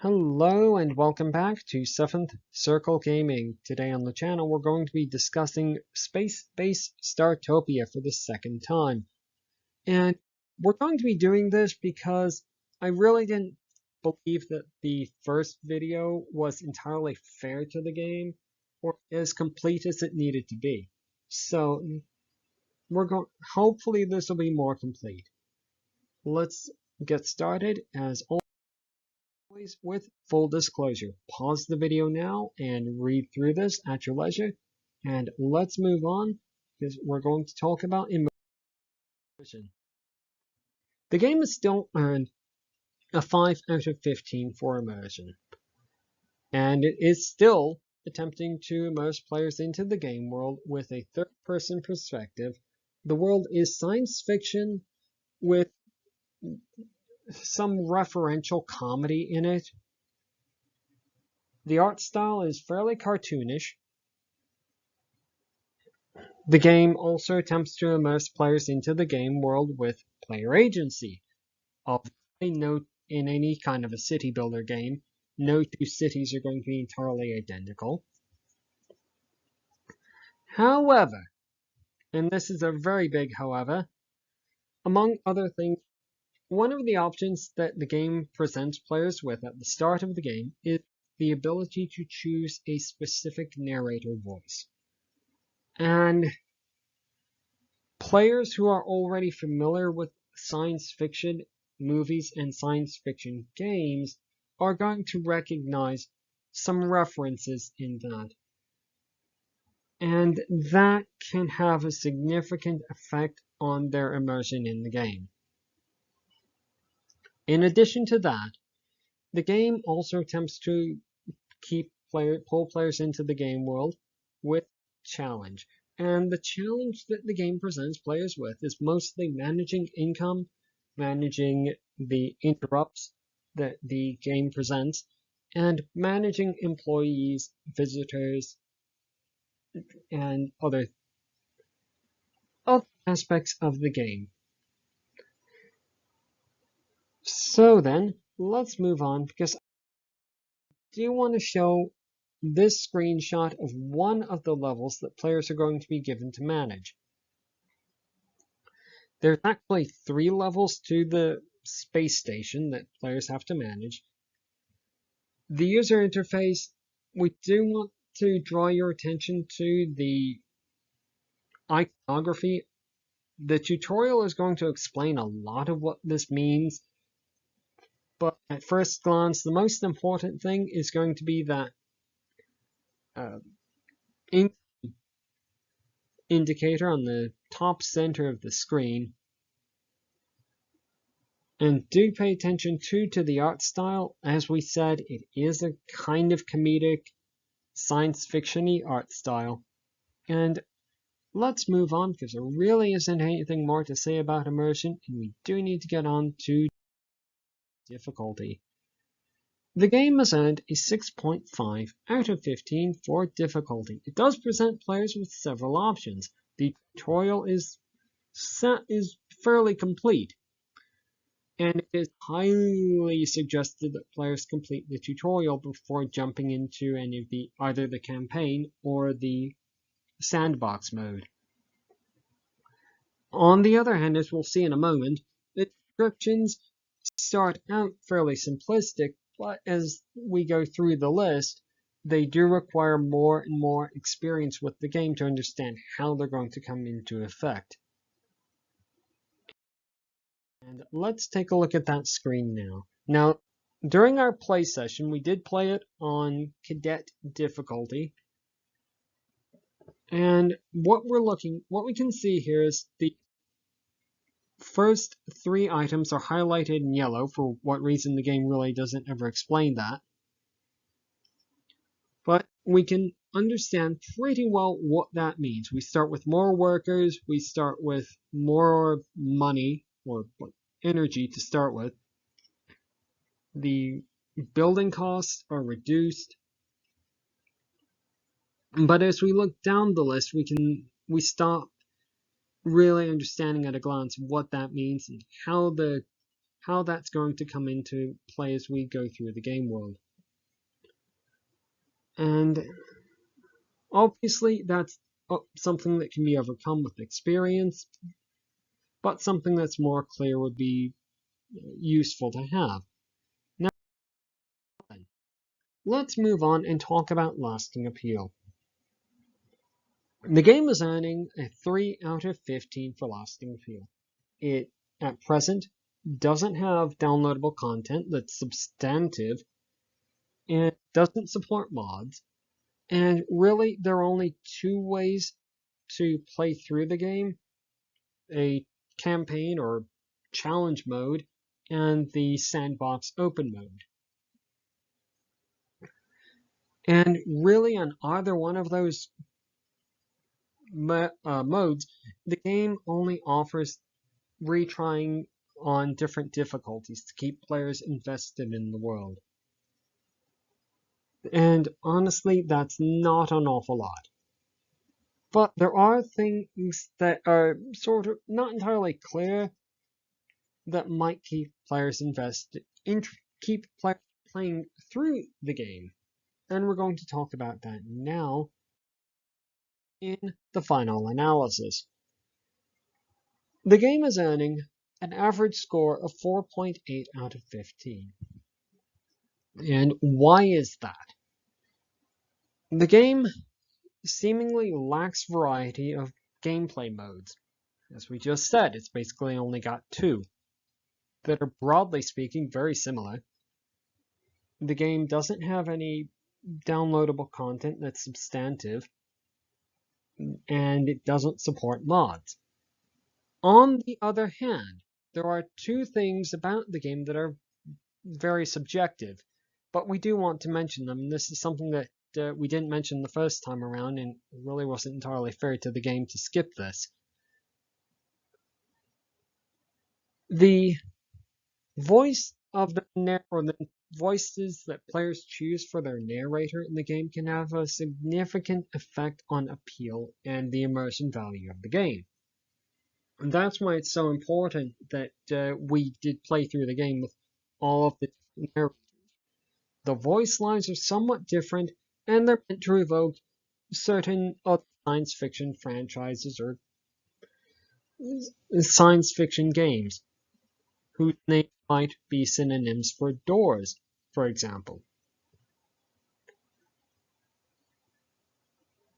Hello and welcome back to 7th Circle Gaming. Today on the channel we're going to be discussing Spacebase Startopia for the second time. And we're going to be doing this because I really didn't believe that the first video was entirely fair to the game or as complete as it needed to be. So hopefully this will be more complete. Let's get started as always. With full disclosure, pause the video now and read through this at your leisure. And let's move on because we're going to talk about Immersion. The game has still earned a 5 out of 15 for Immersion. And it is still attempting to immerse players into the game world with a third-person perspective. The world is science fiction with some referential comedy in it. The art style is fairly cartoonish. The game also attempts to immerse players into the game world with player agency. Obviously, note in any kind of a city builder game, no two cities are going to be entirely identical. However, and this is a very big however, among other things, one of the options that the game presents players with at the start of the game is the ability to choose a specific narrator voice. And players who are already familiar with science fiction movies and science fiction games are going to recognize some references in that. And that can have a significant effect on their immersion in the game. In addition to that, the game also attempts to pull players into the game world with challenge. And the challenge that the game presents players with is mostly managing income, managing the interrupts that the game presents, and managing employees, visitors, and other aspects of the game. So then, let's move on because I do want to show this screenshot of one of the levels that players are going to be given to manage. There's actually 3 levels to the space station that players have to manage. The user interface, we do want to draw your attention to the iconography. The tutorial is going to explain a lot of what this means, but at first glance, the most important thing is going to be that indicator on the top center of the screen. And do pay attention to the art style. As we said, it is a kind of comedic, science fiction-y art style. And let's move on because there really isn't anything more to say about immersion, and we do need to get on to difficulty. The game has earned a 6.5 out of 15 for difficulty. It does present players with several options. The tutorial is fairly complete, and it is highly suggested that players complete the tutorial before jumping into any of either the campaign or the sandbox mode. On the other hand, as we'll see in a moment, the descriptions start out fairly simplistic, but as we go through the list, they do require more and more experience with the game to understand how they're going to come into effect. And let's take a look at that screen now. Now, during our play session, we did play it on Cadet difficulty. And what we can see here is the first 3 items are highlighted in yellow. For what reason, the game really doesn't ever explain that. But we can understand pretty well what that means. We start with more workers, we start with more money, or energy to start with. The building costs are reduced. But as we look down the list, we stop really understanding at a glance what that means and how the how that's going to come into play as we go through the game world. And obviously that's something that can be overcome with experience, but something that's more clear would be useful to have. Now then, let's move on and talk about lasting appeal. The game is earning a 3 out of 15 for lasting appeal. It, at present, doesn't have downloadable content that's substantive, and doesn't support mods, and really there are only two ways to play through the game: a campaign or challenge mode and the sandbox open mode. And really on either one of those modes, the game only offers retrying on different difficulties to keep players invested in the world. And honestly, that's not an awful lot. But there are things that are sort of not entirely clear that might keep players invested, keep players playing through the game. And we're going to talk about that now in the final analysis. The game is earning an average score of 4.8 out of 15. And why is that? The game seemingly lacks variety of gameplay modes. As we just said, it's basically only got two that are, broadly speaking, very similar. The game doesn't have any downloadable content that's substantive, and it doesn't support mods. On the other hand, there are two things about the game that are very subjective, but we do want to mention them. This is something that we didn't mention the first time around, and it really wasn't entirely fair to the game to skip this. The voice of the voices that players choose for their narrator in the game can have a significant effect on appeal and the immersion value of the game. And that's why it's so important that we did play through the game with all of the narrators. The voice lines are somewhat different, and they're meant to evoke certain other science fiction franchises or science fiction games whose names might be synonyms for doors, for example.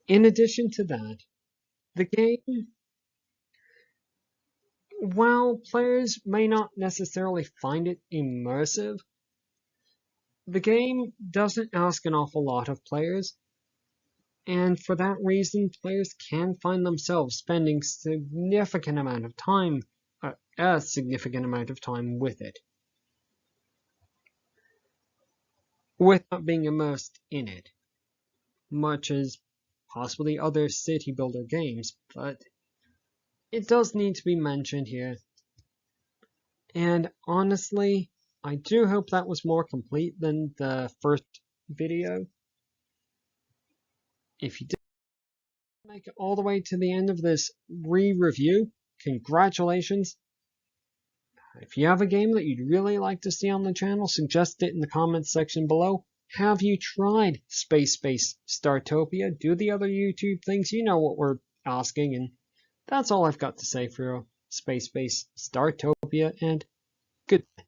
In addition to that, the game, while players may not necessarily find it immersive, the game doesn't ask an awful lot of players, and for that reason, players can find themselves spending a significant amount of time with it, without being immersed in it, much as possibly other city builder games, but it does need to be mentioned here. And honestly, I do hope that was more complete than the first video. If you did make it all the way to the end of this re-review, congratulations. If you have a game that you'd really like to see on the channel, suggest it in the comments section below. Have you tried Spacebase Startopia? Do the other YouTube things? You know what we're asking, and that's all I've got to say for Spacebase Startopia, and goodbye.